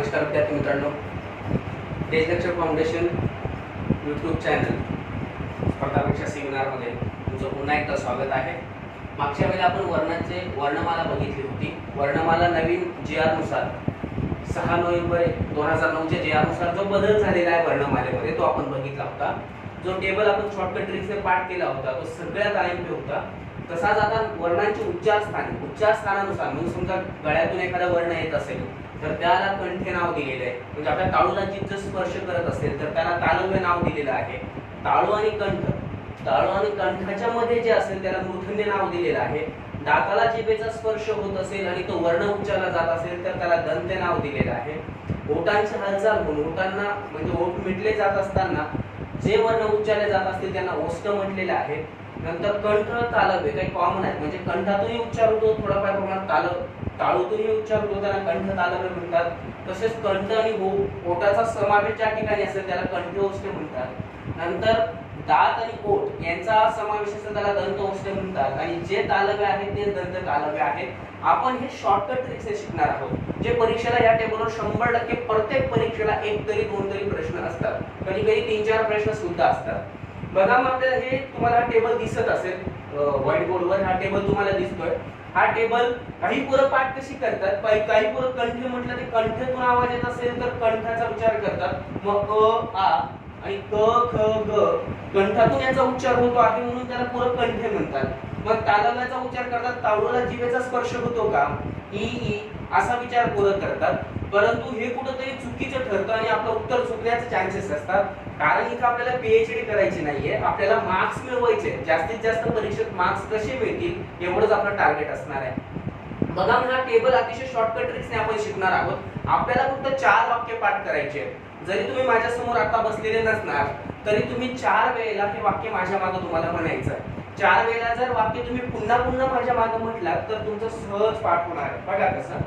नमस्कार विद्यार्थी मित्रांनो, तेज लेक्चर फाउंडेशन यूट्यूब चॅनल स्पर्धा परीक्षा सेमिनारमध्ये तुमचं पुन्हा एकदा स्वागत आहे. मागच्या वेळेला आपण वर्णमाला बघितली होती. वर्णमाला नवीन GR नुसार 6 नोव्हेंबर 2009 च्या GR नुसार जो बदल झालेला आहे वर्णमालेमध्ये तो आपण बघितला होता. जो टेबल आपण शॉर्टकट ट्रिक्सने पाठ केला होता तो सगळ्यात आयएमपी होता. तसाच आता वर्णांचे उच्चारस्थानानुसार म्हणजे समजा गळ्यातून एखादा वर्ण येत असेल तर त्याला कंठे नाव दिलेले आहे. म्हणजे आपल्या ताळूला जिथं स्पर्श करत असेल तर त्याला तालव्य नाव दिलेलं आहे. ताळू आणि कंठाच्या मध्ये जे असेल त्याला मूर्धन्य नाव दिलेलं आहे. दाताला जिभेचा स्पर्श होत असेल आणि तो वर्ण उच्चारला जात असेल तर त्याला दंत्य नाव दिलेलं आहे. ओठांची हालचाल होऊन ओठांना म्हणजे ओठ मिटले जात असताना जे वर्ण उच्चारले जात असतील त्यांना ओष्ठ म्हटलेले आहे. नंतर कंठ तालव्य काही कॉमन आहे, म्हणजे कंठातूनही उच्चार होतो थोडाफार प्रमाणात, ताळूतूनही उच्चार होतो त्याला कंठ तालव्य म्हणतात. तसेच कंठ आणि ओठाचा समावेश ज्या ठिकाणी असेल त्याला कंठोष्ठ म्हणतात. नंतर दात आणि ओठ यांचा समावेश असेल त्याला दंतोष्ठ म्हणतात आणि जे तालव्य आहेत ते दंत तालव्य आहेत. आपण हे शॉर्टकट ट्रिक्स शिकणार आहोत जे परीक्षेला या टेबलवर 100% प्रत्येक परीक्षेला एक तरी दोन तरी प्रश्न असतात, कधी कधी 3-4 प्रश्न सुद्धा असतात. बघा मग आपल्याला हे तुम्हाला हा टेबल दिसत असेल व्हाईट बोर्डवर. हा टेबल तुम्हाला दिसतोय. हा टेबल काही पोरं पाठ कशी करतात, काही पोरं कंठ म्हटलं ते कंठेतून आवाज येत असेल तर कंठाचा उच्चार करतात. मग अ आ आणि क ख ग कंठातून याचा उच्चार होतो आहे म्हणून त्याला पोरं कंठे म्हणतात. मग तालव्याचा उच्चार करतात. ताळूला जिभेचा स्पर्श होतो का, ई ई असा विचार पोरं करतात. परंतु हे कुठेतरी चुकीचं ठरतं आणि आपलं उत्तर चुकण्याचे चान्सेस असतात. कारण इथं आपल्याला PhD करायची नाहीये, आपल्याला मार्क्स मिळवायचे. जास्तीत जास्त परीक्षेत मार्क्स कसे मिळतील एवढंच आपलं टार्गेट असणार आहे. बघा हा टेबल अतिशय शॉर्टकट ट्रिक्सने आपण शिकणार आहोत. आपल्याला फक्त 4 वाक्य पाठ करायचे. जरी तुम्ही माझ्या समोर आता बसलेले नसणार तरी तुम्ही 4 वेळेला हे वाक्य माझ्या मागे तुम्हाला म्हणायचं आहे. 4 वेळेला जर वाक्य तुम्ही पुन्हा पुन्हा माझ्या मागे म्हटलात तर तुमचं सहज पाठ होणार आहे. बघा कसं.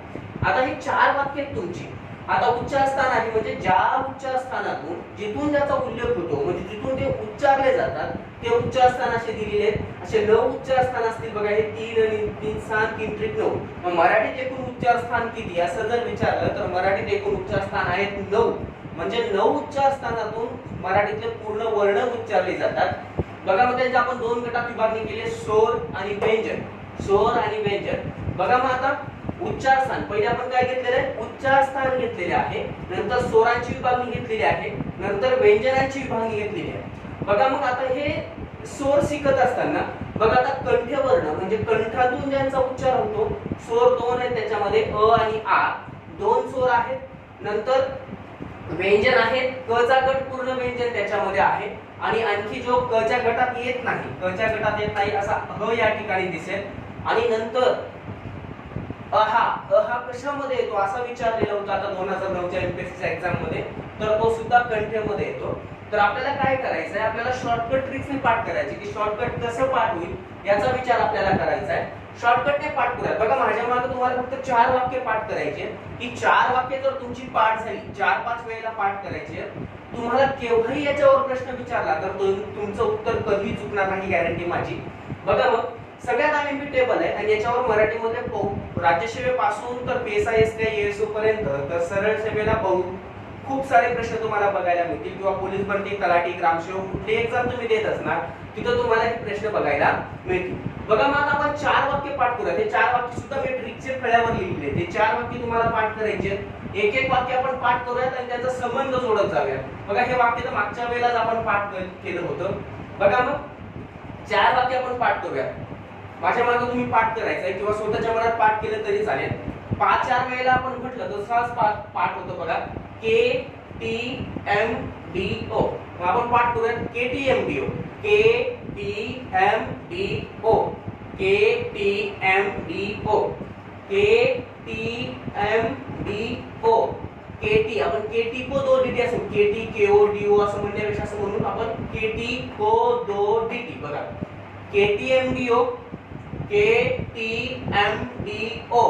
आता ही 4 वाक्य तुमची. आता उच्चारस्थान आहे म्हणजे ज्या उच्चारस्थानातून जिथून त्याचा उल्लेख होतो म्हणजे जिथून ते उच्चारले जातात ते उच्चारस्थान असे दिलेले आहेत. असे 9 उच्चारस्थान असतील. बघा हे 3 आणि 3 6 3 त्रिक 9. मग मराठीत एकूण उच्चारस्थान किती असं जर विचारलं तर मराठीत एकूण उच्चारस्थान आहेत 9. म्हणजे 9 उच्चारस्थानातून मराठीतले पूर्ण वर्ण उच्चारले जातात. बघा मग त्यांची आपण 2 गटात विभागणी केली, स्वर आणि व्यंजन. स्वर आणि व्यंजन. बघा मग आता उच्चारस्थान पहिले आपण काय घेतलेले आहे, उच्चारस्थान घेतलेले आहे. नंतर स्वरांची विभागणी घेतलेली आहे. नंतर व्यंजनांची विभागणी घेतलेली आहे. बघा मग आता हे स्वर शिकत असताना बघा आता कंठवर्ण म्हणजे कंठातून ज्यांचा उच्चार होतो स्वर 2 आहेत त्याच्यामध्ये अ आणि आ 2 स्वर आहेत. नंतर व्यंजन आहेत. क चा गट पूर्ण व्यंजन त्याच्यामध्ये आहे आणि आणखी जो क च्या गटात येत नाही असा ह या ठिकाणी दिसेल. आणि नंतर अहा कशामध्ये येतो असा विचारलेला होता आता 2009 च्या MPSC एक्झाम मध्ये, तर तो सुद्धा कंठेमध्ये येतो. तर आपल्याला काय करायचं आहे, आपल्याला शॉर्टकट ट्रिक्सने पाठ करायची की शॉर्टकट कसं पाठ होईल याचा विचार आपल्याला करायचा आहे. शॉर्टकटने पाठ करूया. बघा माझ्या मागे तुम्हाला फक्त 4 वाक्य पाठ करायचे. ही 4 वाक्य जर तुमची पाठ झाली 4-5 वेळेला पाठ करायचे. तुम्हाला केव्हाही याच्यावर प्रश्न विचारला तर तुमचं उत्तर कधी चुकणार नाही, गॅरंटी माझी. बघा मग सगळ्यात आयएमपी टेबल आहे आणि याच्यावर मराठीमध्ये राज्यसेवेपासून तर PSI ASO पर्यंत तर सरळ सेवेला खूप सारे प्रश्न तुम्हाला बघायला मिळतील. किंवा पोलीस भरती, तलाठी, ग्रामसेवक कुठली एक्झाम तुम्ही देत असणार तिथं तुम्हाला हे प्रश्न बघायला मिळतील. बघा मग आता आपण 4 वाक्य पाठ करूया. ते 4 वाक्य सुद्धा मी ट्रिकचे फळ्यावर लिहिलेले. ते 4 वाक्य तुम्हाला पाठ करायचे. एक वाक्य आपण पाठ करूयात आणि त्याचा संबंध जोडत जाऊयात. बघा हे वाक्य तर मागच्या वेळेलाच आपण पाठ केलं होतं. बघा मग 4 वाक्य आपण पाठ करूया. माझ्या मागे तुम्ही पाठ करायचंय किंवा स्वतःच्या मनात पाठ केलं तरी चालेल. 5-4 वेळेला आपण म्हटलं तर सहज पाठ होतं. बघा KTMDO. आपण पाठ करूया KTMDO KTMDO KTMDO KTMDO KT आपण KT को 2 DT असं KT KO DO असं म्हणण्यापेक्षा असं म्हणून आपण KT को 2 DT. बघा KTMDO KTMDO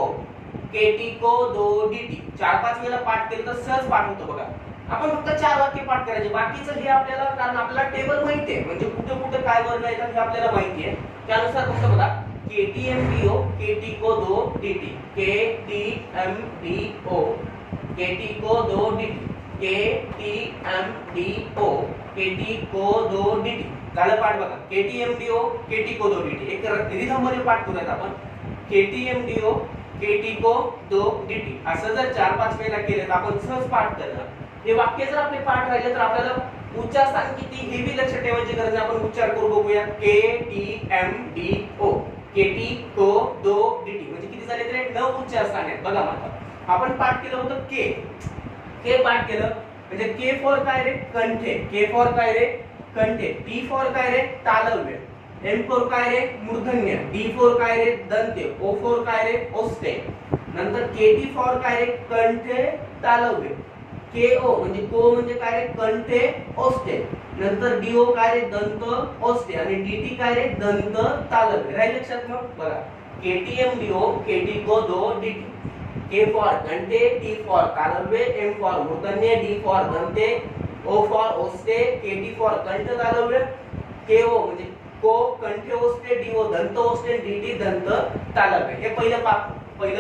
KT को 2 DT 4-5 वेळा पाठ केलं तर सहज पाठ होतं. बघा आपण फक्त 4 वाक्य पाठ करायचे. बाकीचं हे आपल्याला कारण आपल्याला टेबल माहिती आहे म्हणजे कुठे कुठे काय वर्ण येतात हे आपल्याला माहिती आहे. त्यानुसार फक्त बघा KTMDO KT को 2 DT KTMDO केटी को दो dt, KTMDO, केटी को दो dt. झालं पाठ बघा. KTMDO, केटी को दो dt. एक रिदम मध्ये पाठ करूयात आपण. KTMDO, केटी को दो dt. असं जर 4-5 वेळा केलं तर आपण सहज पाठ करणार. हे वाक्य जर आपले पाठ राहिले तर आपल्याला उच्चार स्थान किती हे बी लक्षात ठेवायची गरज नाही. आपण उच्चार करू बघूया. KTMDO, केटी को दो dt. म्हणजे किती झाले तरी 9 उच्चार स्थान आहेत. बघा आता आपण पाठ केलं होतं के पाठ केलं म्हणजे के फॉर काय रे कंठे, के फॉर काय रे कंठे, टी फॉर काय रे तालव्य, एम फॉर काय रे मूर्धन्य, डी फॉर काय रे दंते, ओ फॉर काय रे ओष्ठे. नंतर केटी फॉर काय रे कंठे तालव्य, केओ म्हणजे को म्हणजे काय रे कंठे ओष्ठे. नंतर डीओ काय रे दंत ओष्ठे आणि डीटी काय रे दंत तालव्य. राहील लक्षात मग बघा. केटीएमडीओ, केटी को दो डीटी. K for कंठे, T for तालव्य, M for मूर्धन्य, D for दंते, O for ओष्ठे, KT for कंठ तालव्य, KO म्हणजे को कंठे ओष्ठे, DO दंत ओष्ठे, DT दंत तालव्य. हे पहिलं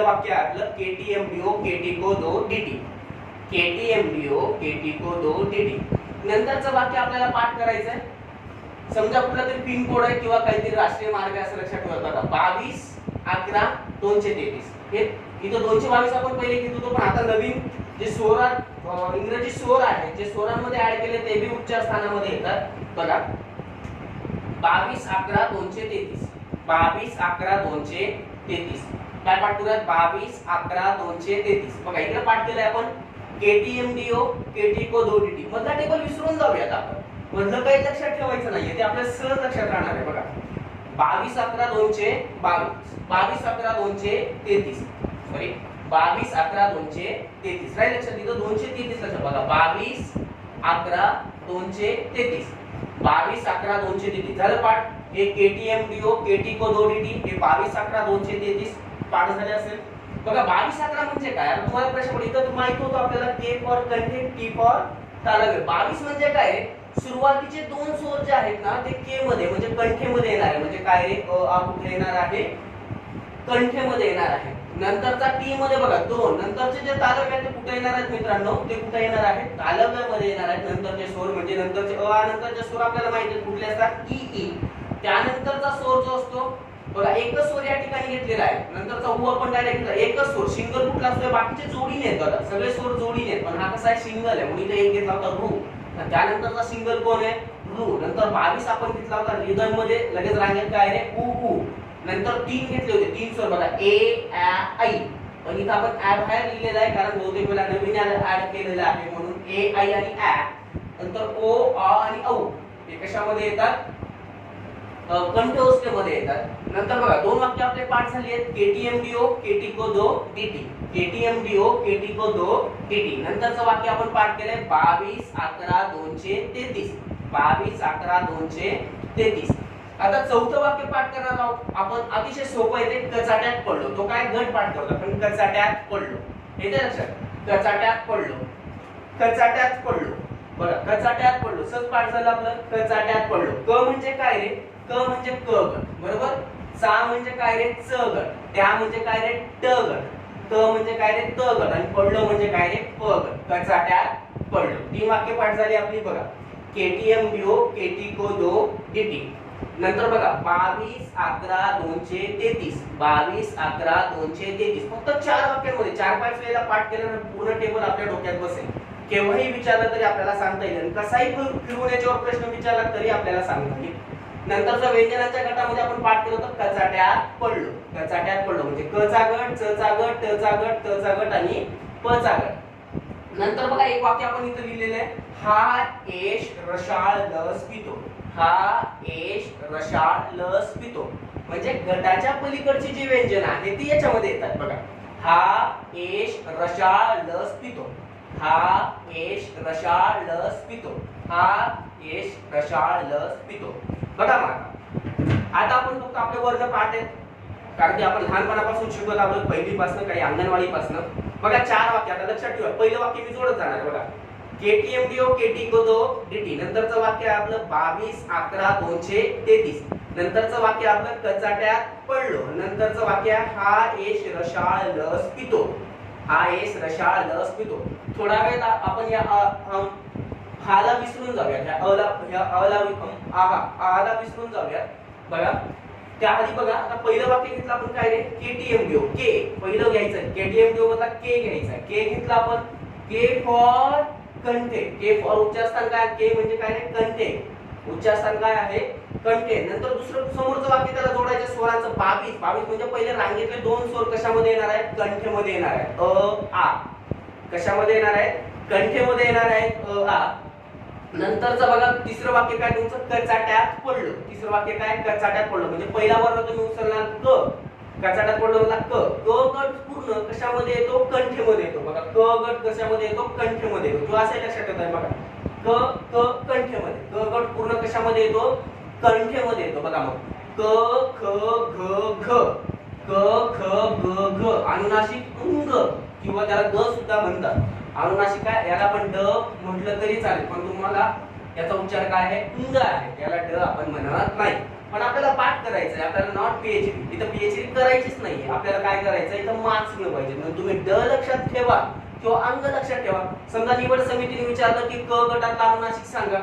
वाक्य आहे आपलं. KTMDO, KT को दो DT. KTMDO, KT को दो DT. नंतरचं वाक्य आपल्याला पाठ करायचं आहे. समजा कुठला तरी पिन कोड आहे किंवा काहीतरी राष्ट्रीय मार्ग असं लक्षात ठेवा. बघा 22-11-233. हे इथं 222 आपण पहिले घेत होतो पण आता नवीन जे स्वरात इंग्रजी स्वर आहे जे स्वरांमध्ये ऍड केले ते बी उच्चार स्थानामध्ये येतात. बघा 22-11-233, 22-11-233. काय पाठ करूयात? 22-11-233. बघा इकडे पाठ केलंय आपण. KTMDO, केटी को दो dt. मधला टेबल विसरून जाऊयात आपण. मधलं काही लक्षात ठेवायचं नाहीये, ते आपल्याला सहज लक्षात राहणार आहे. बघा 22-11-222, 22-11-233. सॉरी 22-11-233. राईट लक्षात. इथं 233 लक्षात बघा. 22-11-233, 22-11-233. झालं पाठ. हे KTMDO, केटी को दो dt. हे 22-11-233 पाठ झाले असेल. बघा 22-11 म्हणजे काय? आता तुम्हाला प्रश्न पडला. इथं माहित होतं आपल्याला K फॉर कंठे, T फॉर तालव्य. 22 म्हणजे काय? सुरुवातीचे दोन स्वर जे आहेत ना ते के मध्ये म्हणजे कंठेमध्ये येणार आहे. म्हणजे काय रे आ कुठे येणार आहे? कंठेमध्ये येणार आहे. नंतरचा टी मध्ये बघा 2. नंतरचे जे तालव्य आहेत ते कुठे येणार आहेत मित्रांनो? ते कुठे येणार आहेत? तालव्यामध्ये येणार आहेत. नंतरचे स्वर म्हणजे नंतरचे अ नंतरचे स्वर आपल्याला माहिती आहेत कुठले असतात? E E. त्यानंतरचा स्वर जो असतो बघा एकच स्वर या ठिकाणी घेतलेला आहे. नंतरचा उ आपण डायरेक्ट घेतला. एकच स्वर सिंगल कुठला असतो? बाकीचे जोडीने आहेत बघा. सगळे स्वर जोडीने आहेत पण हा कसा आहे? सिंगल आहे. म्हणून इथे एक घेतला होता रू. त्यानंतरचा सिंगल कोण आहे? रू. नंतर 22 आपण घेतला होता रिदम मध्ये. लगेच रांगेत काय रे? उ उ. नंतर 3 घेतले होते. 3 स्वर बघा ए आ आई. पण इथं आपण ऍ बाहेर लिहिलेला आहे कारण बहुतेक वेळा नवीन ऍड केलेला आहे म्हणून ए आई आणि ऍ. नंतर ओ आ आणि औ हे कशामध्ये येतात? कंठोष्ठमध्ये येतात. नंतर बघा दोन वाक्य आपले पाठ झाली आहेत. KTMDO, केटी को दो dt. KTMDO, केटी को दो dt. नंतरचं वाक्य आपण पाठ केलंय 22-11-233, 22-11-233. आता चौथं वाक्य पाठ करणार आहोत आपण. अतिशय सोपं आहे ते. कचाट्यात पडलो. तो काय गट पाठ करतो आपण. कचाट्यात पडलो. येते लक्षात? कचाट्यात पडलो, कचाट्यात पडलो. बघा कचाट्यात पडलो. सहज पाठ झालं आपलं. कचाट्यात पडलो. क म्हणजे काय रे? क म्हणजे क गट. बरोबर. चा म्हणजे काय रे? च गट. त्या म्हणजे काय रे? ट गट. त म्हणजे काय रे? त गट. आणि पडलो म्हणजे काय रे? प गट. कचाट्यात पडलो. 3 वाक्य पाठ झाली आपली. बघा KTMDO, केटी को दो dt. नंतर बघा 22-11-233, 22-11-233. फक्त 4 वाक्यांमध्ये 4-5 वेळेला पाठ केल्यानंतर पूर्ण टेबल आपल्या डोक्यात बसेल. केव्हाही विचारलं तरी आपल्याला सांगता येईल. कसाही फिरवून याच्यावर प्रश्न विचारला तरी आपल्याला सांगता येईल. नंतरच्या व्यंजनाच्या गटामध्ये आपण पाठ केलं होतं कचाट्यात पडलो. कचाट्यात पडलो म्हणजे क चा गट, च चा गट, ट चा गट, त चा गट आणि प चा गट. नंतर बघा एक वाक्य आपण इथे लिहिलेलं आहे. हा एश रसाळ लस पितो. हा एश रसाळ लस पितो. म्हणजे गटाच्या पलीकडची जी व्यंजन आहे ती याच्यामध्ये येतात. बघा हा एश रसाळ लस पितो. हा एश रसाळ लस पितो. हा एश रसाळ लस पितो. बघा मग आता आपण फक्त आपले वर्ग पाठ आहेत कारण की आपण लहानपणापासून शिकवत आहोत. पहिलीपासून काही अंगणवाडीपासून. बघा 4 वाक्य आता लक्षात ठेवा. पहिलं वाक्य मी जोडत जाणार. बघा KTMDO, केटी को दो dt. नंतरचं वाक्य आपलं 22-11-233. नंतरचं वाक्य आपलं कचाट्यात पडलो. नंतरचं वाक्य हा एश रसाळ लस पितो. हा एस रशाळ ल पितो. थोडा वेळ आपण या हाला विसरून जाऊयात, आला विसरून जाऊयात. बघा त्याआधी बघा आता पहिलं वाक्य घेतलं आपण काय रे, केटीएम घेऊ. के पहिलं घ्यायचं, केटीएम घेऊ मधला के घ्यायचा. के घेतला आपण, के फॉर कंठे. के फॉर उच्चारस्थान काय, के म्हणजे काय रे कंठे, उच्चारस्थान काय आहे कंठे. नंतर दुसरं समोरचं वाक्य त्याला जोडायचं स्वरांचं 22. 22 म्हणजे पहिले रांगेतले दोन स्वर कशामध्ये येणार आहेत, कंठेमध्ये येणार आहेत. अ आ कशामध्ये येणार आहेत, कंठेमध्ये येणार आहेत. अ आ. नंतरचं बघा तिसरं वाक्य काय तुमचं, कचाट्यात पडलं. तिसरं वाक्य काय, कचाट्यात पडलं. म्हणजे पहिला वर्ण तुम्ही उचलणार क, कचाट्यात पडलं म्हणजे क. क गट पूर्ण कशामध्ये येतो, कंठेमध्ये येतो. बघा क गट कशामध्ये येतो, कंठेमध्ये येतो. जो असे लक्षात ठेवताय बघा, क क कंठेमध्ये. क गट पूर्ण कशामध्ये येतो, कंठेमध्ये येतो. बघा मग क ख घ घ, क ख ग घ. अनुनासिक अंग किंवा त्याला ग सुद्धा म्हणतात. अनुनासिक काय, याला आपण ड म्हटलं तरी चालेल, पण तुम्हाला याचा उच्चार काय आहे, अंग आहे. याला ड आपण म्हणत नाही. पण आपल्याला पाठ करायचं आहे, आपल्याला नॉट पीएचडी. इथं पीएचडी करायचीच नाहीये. आपल्याला काय करायचं, इथं मार्क्स मिळवायचे. म्हणून तुम्ही ड लक्षात ठेवा किंवा अंग लक्षात ठेवा. समजा निवड समितीने विचारलं की क गटातला अनुनासिक सांगा,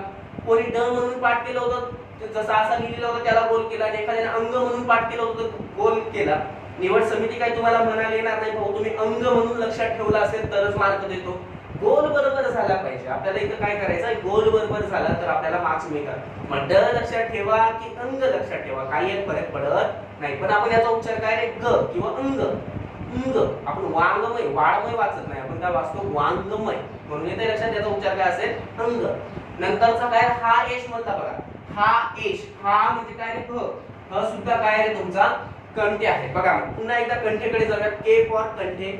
कोणी ड म्हणून पाठ केलं होतं, जसा असा लिहिलेला होता त्याला गोल केला, आणि एखाद्याने अंग म्हणून पाठ केलं होतं गोल केला. निवड समिती काय तुम्हाला म्हणायला येणार नाही, भाऊ तुम्ही अंग म्हणून लक्षात ठेवला असेल तरच मार्क देतो. गोल बरोबर झाला पाहिजे. आपल्याला इथं काय करायचं, गोल बरोबर झाला तर आपल्याला मार्क्स मिळतात. मग ड लक्षात ठेवा की अंग लक्षात ठेवा, काही एक फरक पडत नाही. पण आपण याचा उच्चार काय रे, ग किंवा अंग. अंग आपण वांगमय, वाळमय वाचत नाही, आपण काय वाचतो, वांगमय. म्हणून इथे लक्षात याचा उच्चार काय असेल, अंग. नंतरचा काय, हा एश म्हणता बघा, हा एश. हा म्हणजे काय रे, ह. ह सुद्धा काय रे तुमचा कंठे आहे. बघा पुन्हा एकदा कंठेकडे जाऊया. के फॉर कंठे.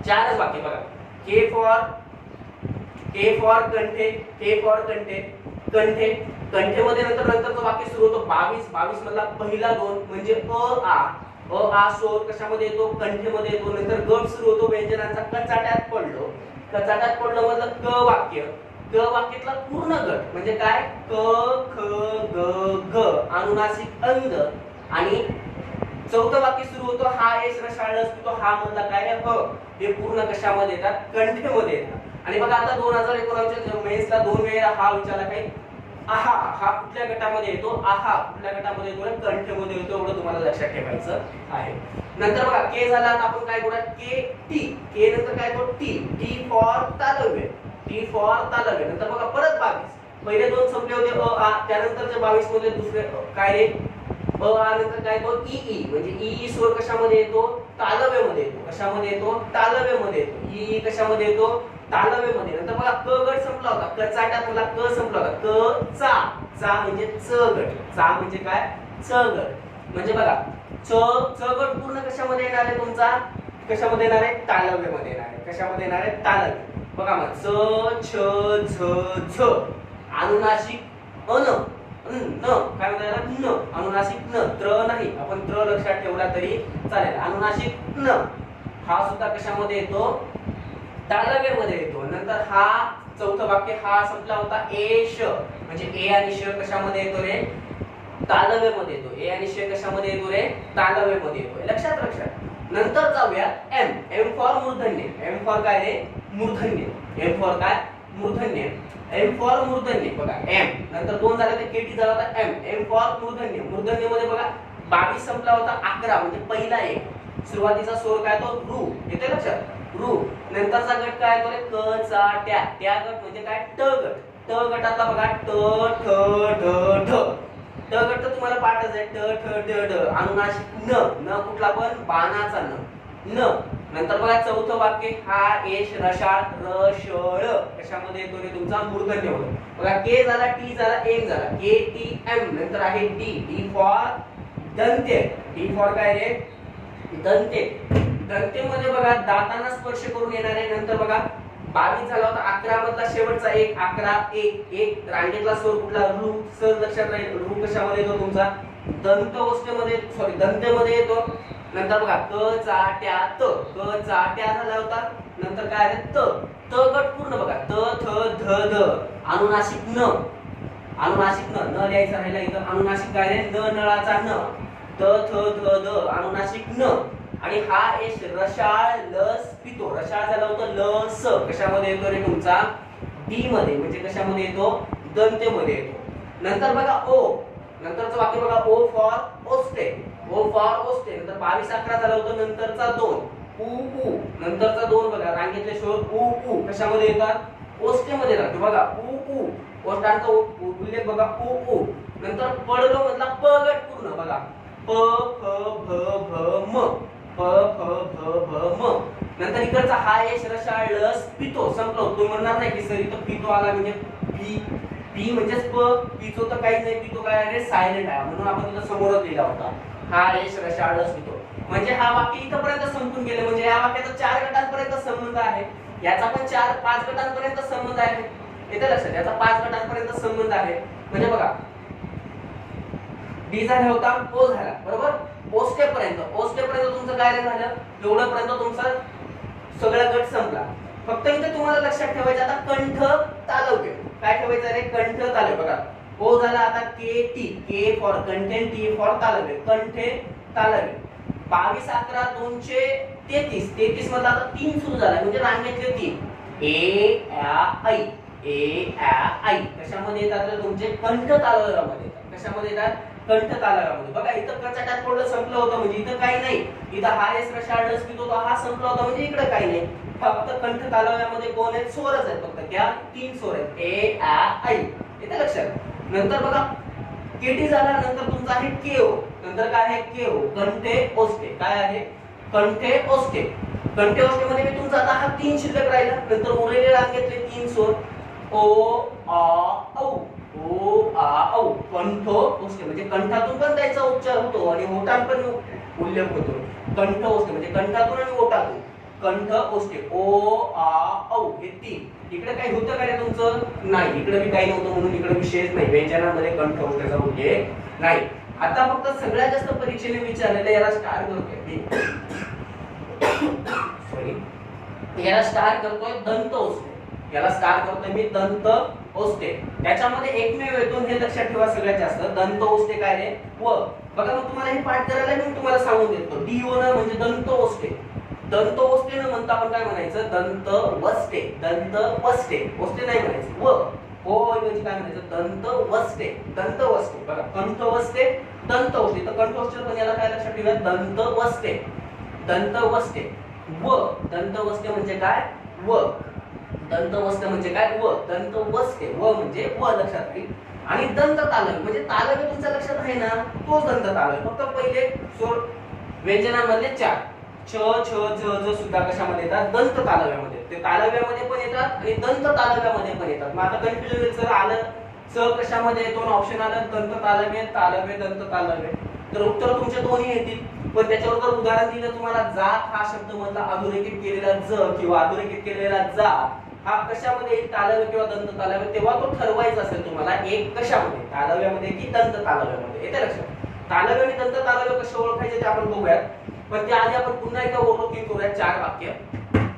चारच वाक्य बघा, के फॉर कंठे, के फॉर कंठे, कंठे. कंठेमध्ये नंतरचं वाक्य सुरू होतो 22. 22 मधला पहिला दोन म्हणजे अ आ. अ आ स्वर कशामध्ये येतो, कंठेमध्ये येतो. नंतर गट सुरू होतो व्यंजनांचा, कचाट्यात पडलो. कचाट्यात पडलं मधलं क वाक्य. क वाक्यातला पूर्ण गट म्हणजे काय, क ख ग घ, अनुनासिक अंग. आणि चौथं वाक्य सुरू होतो हा एस रसाळ असतो, हा मधला काय ह. हे पूर्ण कशामध्ये येतात, कंठेमध्ये येतात. आणि बघा आता 2019 मेन्सला 2 वेळा हा विचारला, काही आहा हा कुठल्या गटामध्ये येतो, आहा कुठल्या गटामध्ये येतो, कंठेमध्ये येतो. एवढं तुम्हाला लक्षात ठेवायचं आहे. नंतर बघा के झाला, आता आपण काय करूया, के टी. के नंतर काय करू, टी. टी फॉर तालव्य. टी फॉर तालव्य. नंतर बघा परत 22. पहिले दोन संपले होते अ आ, त्यानंतरचे 22 मध्ये दुसरे काय रे, अ आ नंतर काय येतो, ई ई. म्हणजे ई ई स्वर कशामध्ये येतो, तालव्यमध्ये येतो. कशामध्ये येतो, तालव्यमध्ये येतो. ई ई कशामध्ये येतो, तालव्यमध्ये. नंतर बघा क गट संपला होता, कचाट्यात मला क संपला होता. क चा. चा म्हणजे च गट. चा म्हणजे काय, च गट. म्हणजे बघा च गट पूर्ण कशामध्ये येणार आहे तुमचा, कशामध्ये येणार आहे, तालव्यमध्ये येणार आहे. कशामध्ये येणार आहे, तालव्य. बघा मग च छ झ झ. अनुनासिक अन, न काय म्हणतात, न. अनुनासिक न, त्र नाही. आपण त्र लक्षात ठेवला तरी चालेल. अनुनासिक न. हा सुद्धा कशामध्ये येतो, तालव्यमध्ये येतो. नंतर हा चौथं वाक्य हा संपला होता ए श. म्हणजे ए आणि श कशामध्ये येतो रे, तालव्यमध्ये येतो. ए आणि श कशामध्ये येतो रे, तालव्यमध्ये येतो. लक्षात. नंतर जाऊया एम. एम फॉर मूर्धन्य. एम फॉर काय रे, मूर्धन्य. एम फॉर काय, मूर्धन्य. एम फॉर मूर्धन्य. बघा एम नंतर 2 झाले, तर केटी झाला होता एम. एम फॉर मूर्धन्य. मूर्धन्य मध्ये बघा 22 संपला होता 11. म्हणजे पहिला एक सुरुवातीचा स्वर काय तो रू. येते लक्षात, रू. नंतरचा गट काय तो रे, क चा ट्या. त्या गट म्हणजे काय, ट गट. ट गटातला बघा ट ठ ढ ढ. ट गट तर तुम्हाला पाठच आहे, ट ठ ढ ढ. अनुनासिक न. न कुठला पण, बाणाचा न. न. नंतर बघा चौथं वाक्य हा एश रसाळ र श ळ. कशामध्ये येतो रे तुमचा, मूर्धन्य होतो. बघा के झाला, टी झाला, एम झाला. K T M. नंतर आहे डी. डी फॉर दंत्य. डी फॉर काय रे, दंते. दंतेमध्ये बघा दातांना स्पर्श करून येणारे. नंतर बघा 22 झाला होता, 11 मधला शेवटचा एक, 11 एक एक. रांगेतला स्वर कुठला, रू. सहज लक्षात राहील. रू कशामध्ये येतो तुमचा, दंतवस्तेमध्ये, सॉरी दंतेमध्ये येतो. नंतर बघा क चा ट्या त. क चा ट्या झाला होता. नंतर काय आहे, त. त गट पूर्ण बघा त थ ध ध. अनुनासिक न. अनुनासिक न. न लिहायचं राहिला इथं. अनुनासिक काय रे, न नळाचा न. त थ ध ध. अनुनासिक न. आणि हा एश रसाळ लस पितो. रसाळ झाला होता लस कशामध्ये येतो रे तुमचा डी मध्ये, म्हणजे कशामध्ये येतो दंतेमध्ये येतो. नंतर बघा ओ, नंतरचं वाक्य बघा ओ फॉर ओस्टे, ओ फॉर ओस्टे. नंतर 22-11 झाला होता, नंतरचा 2 उ उ, नंतरचा 2 बघा रांगेतले शोध उ उ कशामध्ये येतात ओस्टेमध्ये येतात बघा उ उ. ओष्टांचा उल्लेख बघा उ उ. नंतर पडलो मधला प गट पूर्ण बघा प फ भ भ म, प फ भ भ म. नंतर इकडचा हा यश रसाळ लस पितो संपलो. तुम्ही म्हणणार नाही की सर इथं पितो आला म्हणजे पी, पी म्हणजेच प, पितो तर काहीच नाही, पितो काय आहे सायलेंट आहे म्हणून आपण तिथं समोरच लिहिला होता हा यश रसाळ लस पितो. म्हणजे हा वाक्य इथपर्यंत संपून गेले. म्हणजे या वाक्याचा 4 गटांपर्यंत संबंध आहे, याचा पण 4-5 गटांपर्यंत संबंध आहे. येते लक्षात, याचा 5 गटांपर्यंत संबंध आहे. म्हणजे बघा डी झाला होता ओ झाला बरोबर, ओस्टेपर्यंत तुमचं काय झालं एवढंपर्यंत तुमचा सगळा गट संपला. फक्त इथे तुम्हाला लक्षात ठेवायचं आता कंठ तालव्य काय ठेवायचं रे कंठ तालव्य बघा ओ झाला आता के टी, के फॉर कंटेंट, टी फॉर तालव्य, कंठे तालव्य. 22-11 233, 33 मधला आता 3 सुरू झाला म्हणजे रांगेतले 3 ए आ ऐ, ए आ ऐ कशामध्ये येतात रे तुमचे कंठ तालव्यामध्ये येतात. कशामध्ये येतात कंठ तालव्यामध्ये. बघा इथं कचाट्यात पडलं संपलं होतं म्हणजे इथं काही नाही, इथं हा एस रसाळ लस पितो हा संपला होता म्हणजे इकडे काही नाही. फक्त कंठ तालव्यामध्ये कोण आहेत स्वरच आहेत, फक्त त्या 3 स्वर आहेत ए आ ऐ. येते लक्षात. नंतर बघा केटी झाला, नंतर तुमचा आहे केओ, नंतर काय आहे केओ कंठे ओस्टे. काय आहे कंठे ओस्टे. कंठे ओस्टे मध्ये मी तुमचा आता हा 3 शिल्लक राहिला. नंतर उरलेले रांगेतले 3 स्वर ओ आ औ, ओ आ औ, कंठ ओस्टे म्हणजे कंठातून पण त्याचा उच्चार होतो आणि ओठात पण उल्लेख होतो. कंठ ओस्टे म्हणजे कंठातून आणि ओठातून कंठ ओस्टे ओ आ औ हे 3. इकडे काही होतं का रे तुमचं नाही, इकडे मी काही नव्हतं म्हणून इकडे विशेष नाही, व्यंजनामध्ये कंठ ओस्टेचा उल्लेख नाही. आता फक्त सगळ्यात जास्त परीक्षेने विचारलेलं याला स्टार करतोय सॉरी याला स्टार करतोय दंत ओस्टे, याला स्टार करतोय मी दंत ओस्टे. त्याच्यामध्ये एकमेव येतो हे लक्षात ठेवा सगळ्यात जास्त दंत ओस्टे काय रे व. बघा मग तुम्हाला हे पाठ करायला मी तुम्हाला सांगून देतो डी ओ ना म्हणजे दंत ओस्टे. दंत ओस्टे न म्हणता आपण काय म्हणायचं दंत वस्टे, दंत वस्टे, ओस्टे नाही म्हणायचं व ओ ऐवजी काय म्हणायचं दंत वस्टे, दंत वस्टे. बघा कंठ वस्टे दंत वस्टे, तर कंठ वस्टे पण याला काय लक्षात ठेवा दंत वस्टे, दंत वस्टे व. दंत वस्टे म्हणजे काय व, दंत वस्टे म्हणजे काय व, दंत वस्टे व म्हणजे व लक्षात राहील. आणि दंत तालव्य म्हणजे तालव्य तुमच्या लक्षात आहे ना तोच दंत तालव्य. फक्त पहिले स्वर व्यंजनामधले 4 छ छ झ झ सुद्धा कशामध्ये येतात दंत तालव्यामध्ये. ते तालव्यामध्ये पण येतात आणि दंत तालव्यामध्ये पण येतात. मग आता कन्फ्युजन जर आलं च कशामध्ये येतो ऑप्शन आलं दंत तालव्य, तालव्य दंत तालव्य, तर उत्तर तुमचे दोन्ही येतील. पण त्याच्यावर जर उदाहरण दिलं तुम्हाला जात हा शब्द मधला अधोरेखित केलेला ज किंवा अधोरेखित केलेला जा हा कशामध्ये येईल तालव्य किंवा दंत तालव्य, तेव्हा तो ठरवायचा असेल तुम्हाला एक कशामध्ये तालव्यामध्ये की दंत तालव्यामध्ये. येते लक्षात. तालव्य आणि दंत तालव्य कसे ओळखायचे ते आपण बघूयात. पण त्या आधी आपण पुन्हा एकदा ओळखून करूया 4 वाक्य.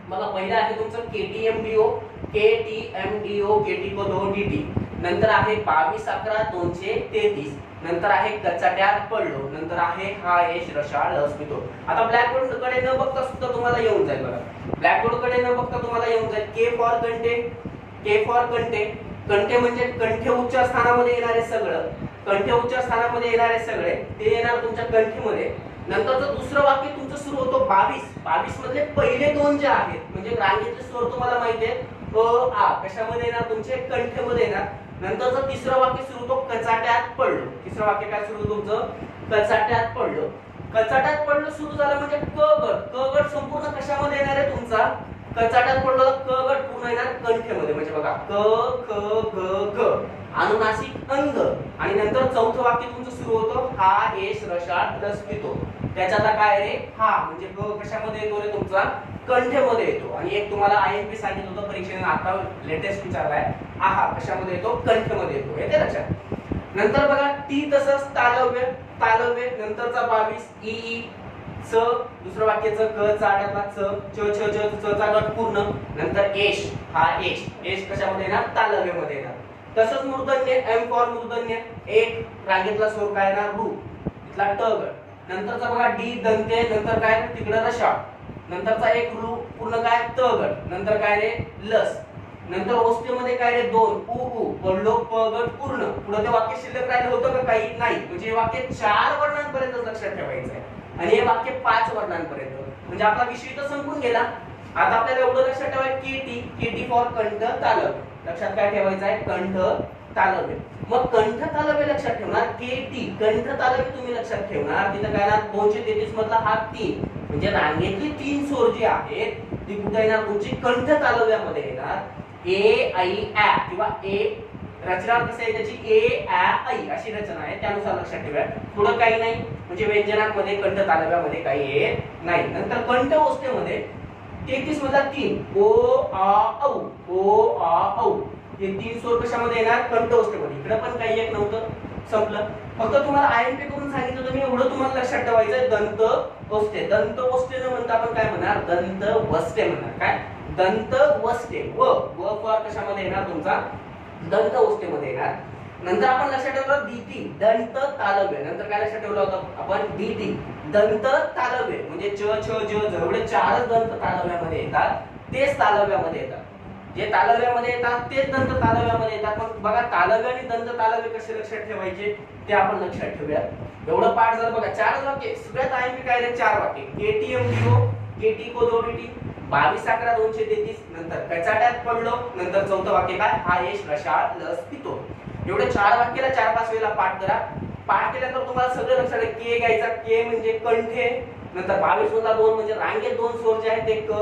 मला पहिलं आहे तुमचं केटीएमडीओ, केटीएमडीओ केटी को 2 डीटी. नंतर आहे 22-11 233. नंतर आहे कचाट्यात पडलो. नंतर आहे हा यश रसाळ लस पितो. आता ब्लॅकबोर्ड कडे न बघता सुद्धा तुम्हाला येऊन जाईल बघा. ब्लॅकबोर्ड कडे न बघता तुम्हाला येऊन जाईल के फॉर कंठे, के फॉर कंठे. कंठे म्हणजे कंठे उच्चार स्थानामध्ये येणारे सगळं, कंठे उच्चार स्थानामध्ये येणारे सगळे ते येणार तुमच्या कंठीमध्ये. नंतरचं दुसरं वाक्य तुमचं सुरू होतो 22 मधले पहिले 2 जे आहेत म्हणजे रांगेतले स्वर तुम्हाला माहिती आहे अ आ कशामध्ये येणार तुमचे कंठेमध्ये येणार. नंतरचं तिसरं वाक्य सुरू होतो कचाट्यात पडलो. तिसरं वाक्य काय सुरू होतं तुमचं कचाट्यात पडलो. कचाट्यात पडलो सुरू झालं म्हणजे क गट, क गट संपूर्ण कशामध्ये येणार आहे तुमचा कचाट्यात पडलो क गट पूर्ण येणार कंठेमध्ये. म्हणजे बघा क ख ग घ अनुनासिक अंग. आणि नंतर चौथं वाक्य तुमचं सुरू होतं हा एश रसाळ लस पितो. त्याच्यात काय रे हा म्हणजे कशामध्ये येतो रे तुमचा कंठेमध्ये येतो. आणि एक तुम्हाला आयएमपी सांगितलं होतं परीक्षेने आता लेटेस्ट विचारलाय आहा कशामध्ये येतो कंठेमध्ये येतो. येते लक्षात. नंतर बघा टी तसंच तालव्य, तालव्य नंतरचा 22 ई ई च दुसरं वाक्याचं क चाड्यातला च च च च च चा गट पूर्ण. नंतर एश हा एश, एश कशामध्ये येणार तालव्यामध्ये येणार. तसंच मूर्धन्य एम फॉर मूर्धन्य, एक रांगेतला स्वर काय येणार रू, इथला ट गट नंतरचा बघा डी दंते, नंतर काय तिकडे रशाळ, नंतरचा एक पूर्ण काय त गट, नंतर काय रे लस, नंतर ओष्ठेमध्ये काय रे दोन उ उ पडलो प गट पूर्ण. पुढे ते वाक्य शिल्लक राहिलं होतं का काही नाही, म्हणजे हे वाक्य 4 वर्णांपर्यंत लक्षात ठेवायचं आहे आणि हे वाक्य 5 वर्णांपर्यंत, म्हणजे आपला विषय तर संपून गेला. आता आपल्याला एवढं लक्षात ठेवायचं केटी, केटी फॉर कंठ तालव्य. लक्षात काय ठेवायचं आहे? कंठ तालव्य. मग कंठ तालव्य लक्षात ठेवणार, केटी कंठ तालव्य तुम्ही लक्षात ठेवणार. तिथं काय ना 233 मधला हा 3, म्हणजे रांगेतली 3 स्वर जी आहेत ती कुठे येणार? तुमची कंठ तालव्यामध्ये येणार. ए आई ऍ किंवा ए रचना कशी आहे त्याची? ए ऍ ऐ अशी रचना आहे, त्यानुसार लक्षात ठेवा. पुढे काही नाही, म्हणजे व्यंजनांमध्ये कंठ तालव्यामध्ये काही येत नाही. नंतर कंठ ओष्ठेमध्ये 33 मधला 3 ओ आ औ, ओ आ औ हे 3 स्वर कशामध्ये येणार? कंठ ओष्ठेमध्ये. इकडे पण काही एक नव्हतं, संपलं. फक्त तुम्हाला आयएमपी करून सांगितलं तुम्ही, एवढं तुम्हाला लक्षात ठेवायचं आहे. दंत वस्ते, दंत वस्ते न म्हणता आपण काय म्हणणार? दंत वस्ते म्हणणार. काय? दंत वस्ते. व फॉर कशामध्ये येणार तुमचा? दंत वस्तेमध्ये येणार. नंतर आपण लक्षात ठेवलं डीटी दंत तालव्य. नंतर काय लक्षात ठेवलं होतं आपण? डीटी दंत तालव्य, म्हणजे च छ ज जेवढे 4 दंत तालव्यामध्ये येतात तेच तालव्यामध्ये येतात. जे तालव्यामध्ये येतात तेच दंत तालव्यामध्ये येतात. मग बघा तालव्य आणि दंत तालव्य कसे लक्षात ठेवायचे ते आपण लक्षात ठेवूया. एवढं पाठ झालं बघा. 4 वाक्य सगळ्यात आयएमपी काय रे? 4 वाक्य. केटीएम डीओ, केटी को दो डीटी, 22 अकरा 233, नंतर कचाट्यात पडलो, नंतर चौथं वाक्य काय? हा यश रशाळ लस पितो. एवढे 4 वाक्याला 4-5 वेळेला पाठ करा. पाठ केल्यानंतर तुम्हाला सगळं लक्षात आहे. के घ्यायचा, के म्हणजे कंठे, नंतर 22 मधला 2 म्हणजे रांगेत 2 स्वर जे आहेत ते क,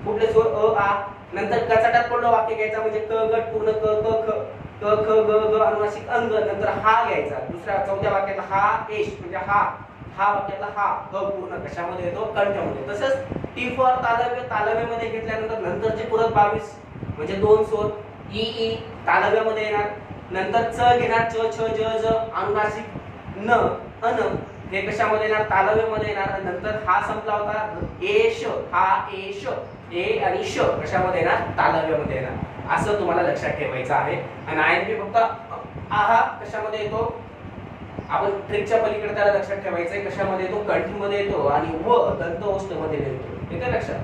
कुठले स्वर? अ आ. नंतर कचाट्यात पडलो वाक्य घ्यायचा, म्हणजे क गट पूर्ण क क ख क ख ग ग अनुनासिक अंग, नंतर हा घ्यायचा. दुसऱ्या चौथ्या वाक्यात हा एश म्हणजे हा वाक्यातला हा ह पूर्ण कशामध्ये येतो? कंठमध्ये. तसंच टी फॉर तालव्य, तालव्यामध्ये घेतल्यानंतर नंतरचे परत 22 म्हणजे 2 स्वर ई ई तालव्यामध्ये येणार. नंतर च घेणार, च छ ज ज अनुनासिक न अन हे कशामध्ये येणार? तालव्यामध्ये येणार. नंतर हा संपला होता एश, हा एश, ए आणि श कशामध्ये येणार? तालव्यामध्ये येणार. असं तुम्हाला लक्षात ठेवायचं आहे. आणि आयएमपी फक्त आहा कशामध्ये येतो? आपण ट्रिकच्या पलीकडे त्याला लक्षात ठेवायचंय. कशामध्ये येतो? कंठीमध्ये येतो आणि व दंत ओष्ठमध्ये येतो. ठीक आहे लक्षात?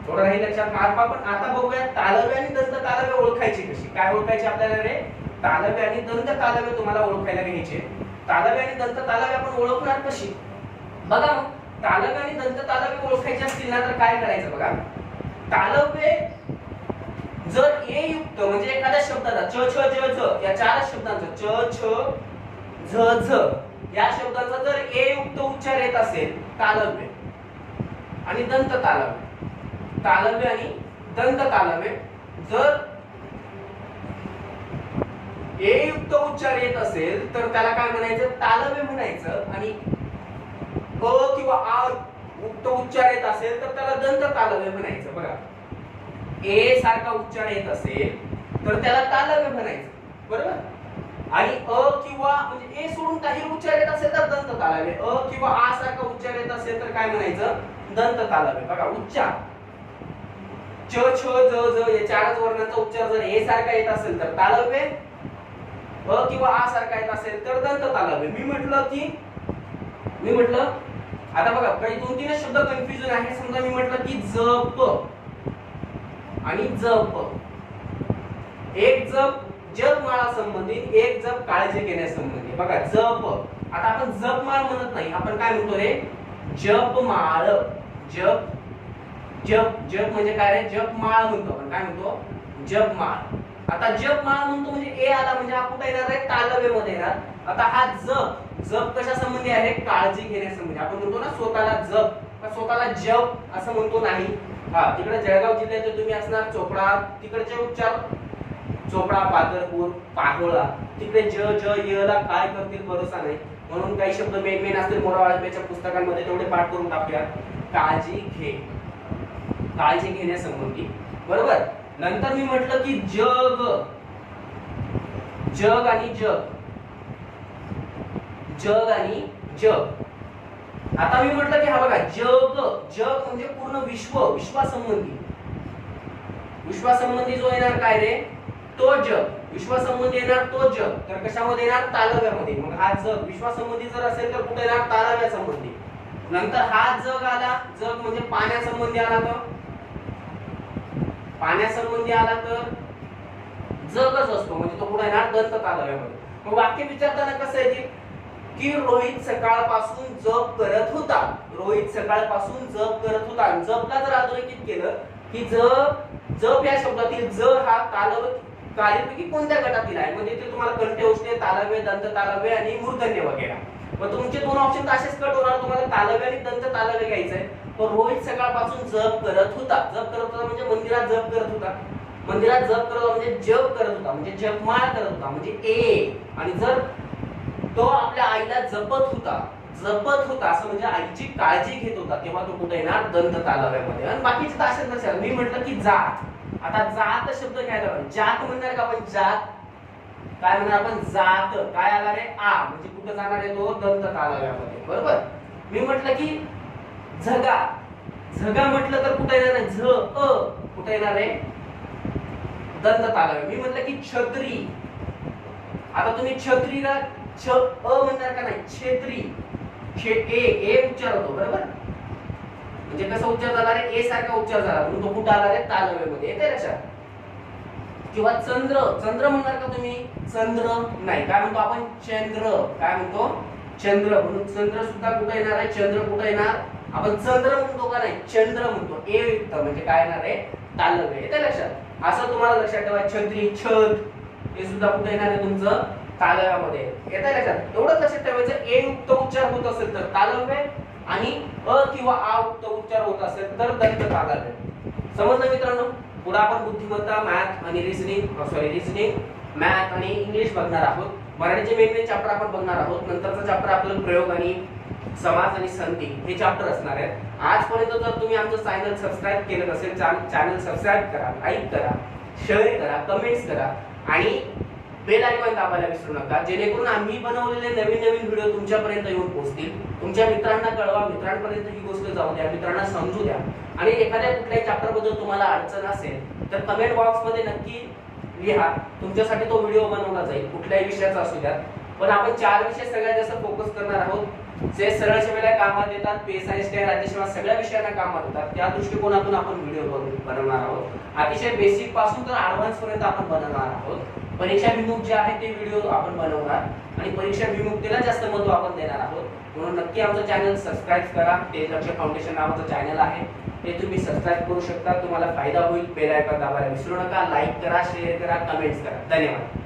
थोडं राहील लक्षात. आपण आता बघूया तालव्य आणि दंत तालव्य ओळखायची कशी. काय ओळखायची आपल्याला रे? तालव्य आणि दंत तालव्य तुम्हाला ओळखायला घ्यायचे. तालव्य आणि दंत तालव्य आपण ओळखणार कशी? बघा मग तालव्य आणि दंत तालव्य ओळखायचे असतील ना तर काय करायचं बघा. तालव्य जर ए युक्त म्हणजे एखाद्या शब्दाचा च छ ज ज या 4 शब्दांचा च छ झ झ या शब्दाचा जर ए युक्त उच्चार येत असेल तालव्य आणि दंत तालव्य, तालव्य आणि दंत तालव्य जर ए युक्त उच्चार येत असेल तर त्याला काय म्हणायचं? तालव्य म्हणायचं. आणि अ किंवा आ युक्त उच्चार येत असेल तर त्याला दंत तालव्य म्हणायचं. बघा ए सारखा उच्चार येत असेल तर त्याला तालव्य म्हणायचं. बरोबर? आणि अ किंवा म्हणजे ए सोडून काही उच्चार येत असेल तर दंत तालव्य, अ किंवा आ सारखा उच्चार येत असेल तर काय म्हणायचं? दंत तालव्य. बघा उच्चार च छ ज ज या 4 वर्णांचा उच्चार जर ए सारखा येत असेल तर तालव्य, अ किंवा आ सारखा येत असेल तर दंत तालव्य. मी म्हटलं आता बघा काही 2-3 शब्द कन्फ्युजन आहे. समजा मी म्हटलं की जप आणि जप, एक जप जपमाळा संबंधित, एक जप काळजी घेण्यासंबंधी. बघा जप, आता आपण जपमाळ म्हणत नाही, आपण काय म्हणतो रे? जपमाळ. जप जप म्हणजे काय रे? जपमाळ म्हणतो आपण. काय म्हणतो? जपमाळ. आता जपमाळ म्हणतो म्हणजे ए आला म्हणजे हा कुठे येणार आहे? तालव्यामध्ये येणार. आता हा जप कशा संबंधी आहे? काळजी घेण्यासंबंधी. आपण म्हणतो ना स्वतःला जप, स्वतःला जप असं म्हणतो नाही. हा तिकडे जळगाव जिल्ह्यात तुम्ही असणार चोपडा, तिकडचे उच्चार चोपडा, पातळपूर, पाटोळा, तिकडे ज ज य ला काय करतील भरोसा नाही. म्हणून काही शब्द मेन असतील मोरावाळ्याच्या पुस्तकांमध्ये तेवढे पाठ करून टाकूया. काळजी घे, काळजी घेण्यासंबंधी. बरोबर? नंतर मी म्हटलं की जग, जग आणि जग, जग आणि जग. आता मी म्हटलं की हा बघा जग, जग म्हणजे पूर्ण विश्व, विश्वासंबंधी. विश्वासंबंधी जो येणार काय रे? तो जग, विश्वासंबंधी येणार तो जग, तर कशामध्ये येणार तालव्यामध्ये. मग हा जग विश्वासंबंधी जर असेल तर कुठे येणार तालव्या संबंधी. नंतर हा जग आला, जग म्हणजे पाण्यासंबंधी आला तर पाण्यासंबंधी आला तर जगच असतो म्हणजे तो कुठे येणार दंत तालव्यामध्ये. मग वाक्य विचारताना कसं आहे की रोहित सकाळपासून जप करत होता. रोहित सकाळपासून जप करत होता. जपला जर अधोरेखित केलं की जप या शब्दातील ज हा कालीपैकी कोणत्या गटातील आहे. म्हणजे ते तुम्हाला कंठ्य उष्णे तालव्य दंत तालव्य आणि मूर्धन्य वगैरे. मग तुमचे दोन ऑप्शन असेच कट होणार. तुम्हाला तालव्य आणि दंत तालव्य घ्यायचं आहे. तर रोहित सकाळपासून जप करत होता. जप करत होता म्हणजे मंदिरात जप करत होता. मंदिरात जप करत होता म्हणजे जप करत होता म्हणजे जपमाळ करत होता म्हणजे ए. आणि जर तो आपल्या आईला जपत होता असं म्हणजे आईची काळजी घेत होता तेव्हा तो कुठे येणार दंत तालव्यामध्ये. आणि बाकीचे तर असेच नसेल. मी म्हटलं की जात. आता जात शब्द घ्यायला पाहिजे. जात म्हणणार का आपण जात काय म्हणणार आपण जात काय आला रे आ म्हणजे कुठे जाणार आहे तो दंत तालव्यामध्ये. बरोबर. मी म्हटलं की झगा. झगा म्हटलं तर कुठे येणार आहे झ अ कुठे येणार आहे दंत तालव्य. मी म्हटलं की छत्री. आता तुम्ही छत्रीला छ अ म्हणणार का नाही छेत्री. ए उच्चार होतो बरोबर. म्हणजे कसा उच्चार झाला रे ए सारखा उच्चार झाला म्हणून तो कुठे आला रे तालव्यामध्ये. येते लक्षात. किंवा चंद्र. चंद्र म्हणणार का तुम्ही चंद्र नाही काय म्हणतो आपण चंद्र. काय म्हणतो चंद्र. म्हणून चंद्र सुद्धा कुठे येणार आहे चंद्र कुठे येणार आपण चंद्र म्हणतो का नाही चंद्र म्हणतो. ए युक्त म्हणजे काय येणार आहे तालव्य. येते लक्षात. असं तुम्हाला लक्षात ठेवा. छत्री छत हे सुद्धा कुठे येणार आहे तुमचं तालव्यामध्ये. येते लक्षात. एवढंच लक्षात ठेवायचं. ए युक्त उच्चार होत असेल तर तालव्य आणि अ किंवा आ युक्त उच्चार होत असेल तर दंत तालव्य. समजलं मित्रांनो. पुढे आपण बुद्धिमत्ता मॅथ आणि रिझनिंग मॅथ आणि इंग्लिश बघणार आहोत. मराठीचे मेन चॅप्टर आपण बघणार आहोत. नंतरचा चॅप्टर आपलं प्रयोग आणि समाज आणि संधी हे चॅप्टर असणार आहे. आजपर्यंत जर तुम्ही आमचं चॅनल सबस्क्राईब केलं नसेल चॅनल सबस्क्राईब करा, लाईक करा, शेअर करा, कमेंट्स करा आणि बेल आयकॉन दाबायला विसरू नका. जेणेकरून आम्ही बनवलेले नवीन व्हिडिओ तुमच्यापर्यंत येऊन पोहोचतील. तुमच्या मित्रांना कळवा. मित्रांपर्यंत ही गोष्ट जाऊ द्या. मित्रांना समजू द्या. आणि एखाद्या कुठल्याही चॅप्टर बद्दल तुम्हाला अडचण असेल तर कमेंट बॉक्स मध्ये नक्की लिहा. तुमच्यासाठी तो व्हिडिओ बनवला जाईल कुठल्याही विषयाचा असू द्या. पण आपण 4 विषय सगळ्यात जास्त फोकस करणार आहोत जे सरळ सेवेला कामात येतात. PSI स्टेट राज्यसेवा सगळ्या विषयांना कामात येतात. त्या दृष्टिकोनातून आपण व्हिडिओ बनवणार आहोत. अतिशय बेसिक पासून तर ऍडव्हान्स पर्यंत आपण बनवणार आहोत. परीक्षाभिमुख जे आहे ते व्हिडिओ आपण बनवणार आणि परीक्षाभिमुखतेला जास्त महत्त्व आपण देणार आहोत. म्हणून नक्की आमचं चॅनल सबस्क्राईब करा. ते लक्ष फाउंडेशन नावाचं चॅनल आहे ते तुम्ही सबस्क्राईब करू शकता. तुम्हाला फायदा होईल. बेल आयकॉन दाबायला विसरू नका. लाईक करा, शेअर करा, कमेंट्स करा. धन्यवाद.